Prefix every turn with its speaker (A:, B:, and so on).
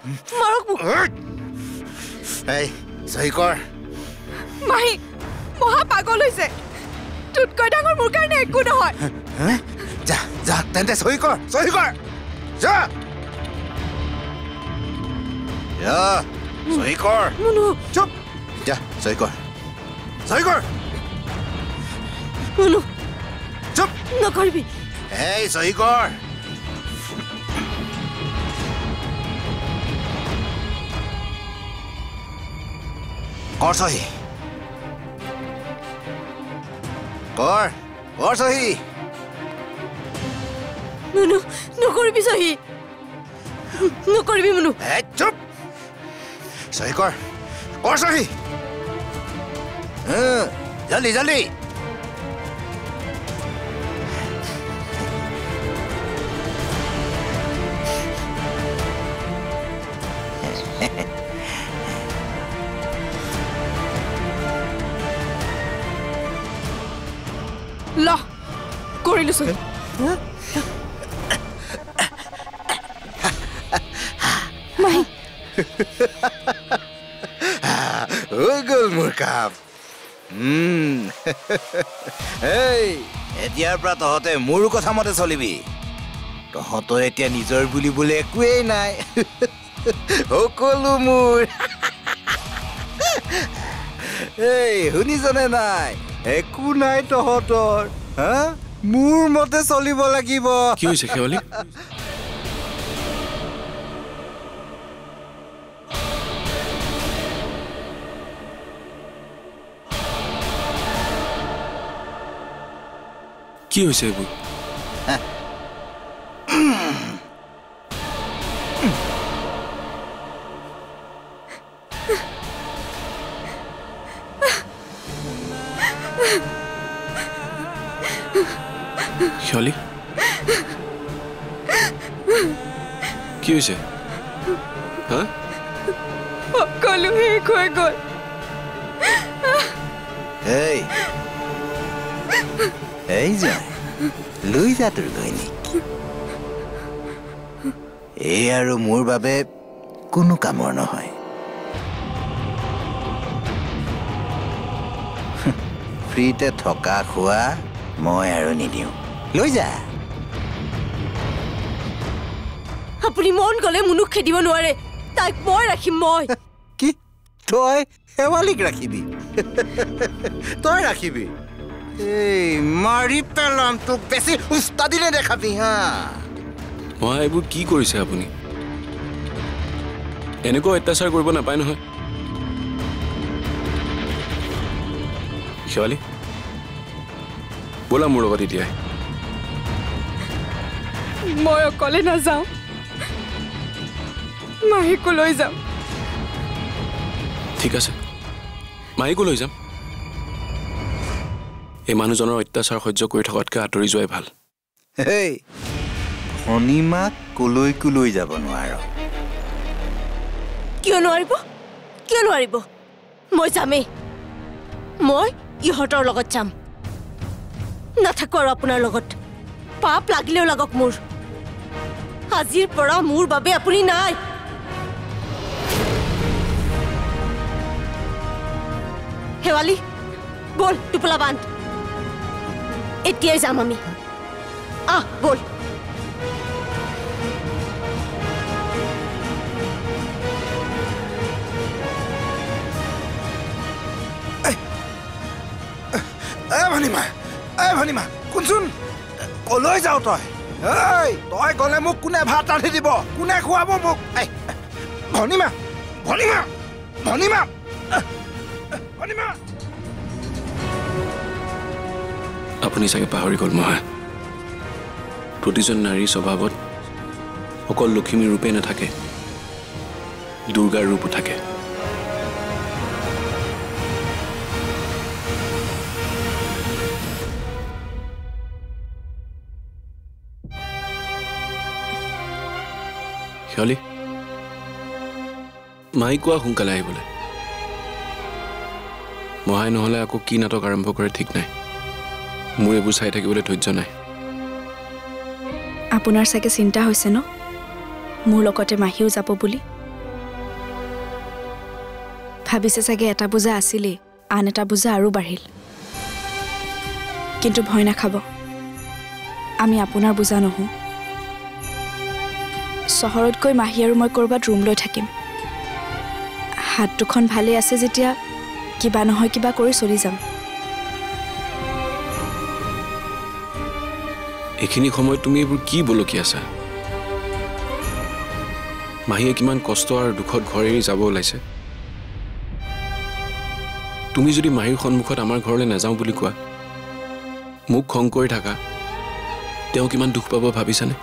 A: মাৰক মোক
B: এই সহি কৰ
A: মাহী মহা পাগল হৈছে তোতকৈ ডাঙৰ মোৰ কাৰণে একো নহয়
B: যা যা তেন্তে সহি কৰ যা যা সহি কৰ
A: মুনু
B: চুপ যা সহি কৰ
A: মুনু
B: চুপ
A: নকৰিবি
B: এই সহি কৰ কৰ সহি কৰ সহি
A: মুনু নকৰিবি সহি নকৰিবি মুনু
B: এই চুপ সহি কৰ সহি জলদি জলদি
A: ল কৰিলো সহি মাহী
B: হৈ গ'ল মোৰ কাম এই এতিয়াৰ পৰা তহঁতে মোৰ কথা মতে চলিবি তহঁতৰ এতিয়া নিজৰ বুলিবলৈ একোৱেই নাই সকলো মোৰ এই শুনিছনে নাই একো নাই তহঁতৰ হা মোৰ মতে চলিব লাগিব
C: কি হৈছে শেৱালি কি হৈছে এইবোৰ শেৱালি কি হৈছে হা
A: সকলো শেষ হৈ গ'ল
B: এই যা লৈ যা তোৰ ঘৈণীক এই আৰু মোৰ বাবে কোনো কামৰ নহয় ফ্ৰীতে থকা খোৱা মই আৰু নিদিওঁ লৈ যা
A: আপুনি মন গ'লে মুনুক খেদিব নোৱাৰে তাইক মই ৰাখিম মই
B: কি তই শেৱালিক ৰাখিবি তই ৰাখিবি এই মাৰি পেলাম তোক বেছি উস্তাদি নেদেখাবি হা
C: মই এইবোৰ কি কৰিছে আপুনি এনেকুৱা অত্যাচাৰ কৰিব নাপায় নহয় শেৱালি ব'লা মোৰ লগত এতিয়া
A: মই অকলে নাযাওঁ মাহীকো লৈ যাম
C: ঠিক আছে মাহীকো লৈ যাম এই মানুহজনৰ অত্যাচাৰ সহ্য কৰি থকাতকৈ আঁতৰি যোৱাই ভাল
B: এই ভনীমাক কলৈকো লৈ যাব নোৱাৰ
A: কিয় নোৱাৰিব মই যামেই মই ইহঁতৰ লগত যাম নাথাকো আৰু আপোনাৰ লগত পাপ লাগিলেও লাগক মোৰ আজিৰ পৰা মোৰ বাবে আপুনি নাই শেৱালি বল টোপোলা বান্ধ এতিয়াই যাম আমি বল
B: ভনীমা কোনচোন কলৈ যাও তই গ'লে মোক কোনে ভাত ৰান্ধি দিব কোনে খুৱাব মোক ভনীমা
C: আপুনি চাগে পাহৰি গ'ল মহা প্ৰতিজন নাৰীৰ স্বভাৱত অকল লক্ষ্মীৰ ৰূপে নাথাকে দুৰ্গাৰ ৰূপো থাকে শেৱালি মাই কোৱা সোনকালে আহিবলৈ মহাই নহ'লে আকৌ কি নাটক আৰম্ভ কৰে ঠিক নাই মোৰ এইবোৰ চাই থাকিবলৈ ধৈৰ্য নাই
D: আপোনাৰ চাগে চিন্তা হৈছে ন মোৰ লগতে মাহীও যাব বুলি ভাবিছে চাগে এটা বোজা আছিলেই আন এটা বোজা আৰু বাঢ়িল কিন্তু ভয় নাখাব আমি আপোনাৰ বোজা নহওঁ চহৰত গৈ মাহী আৰু মই ক'ৰবাত ৰুম লৈ থাকিম হাত দুখন ভালে আছে যেতিয়া কিবা নহয় কিবা কৰি চলি যাম
C: এইখিনি সময়ত তুমি এইবোৰ কি বলকি আছা মাহীয়ে কিমান কষ্ট আৰু দুখত ঘৰ এৰি যাব ওলাইছে তুমি যদি মাহীৰ সন্মুখত আমাৰ ঘৰলৈ নাযাওঁ বুলি কোৱা মোক খং কৰি থাকা তেওঁ কিমান দুখ পাব ভাবিছানে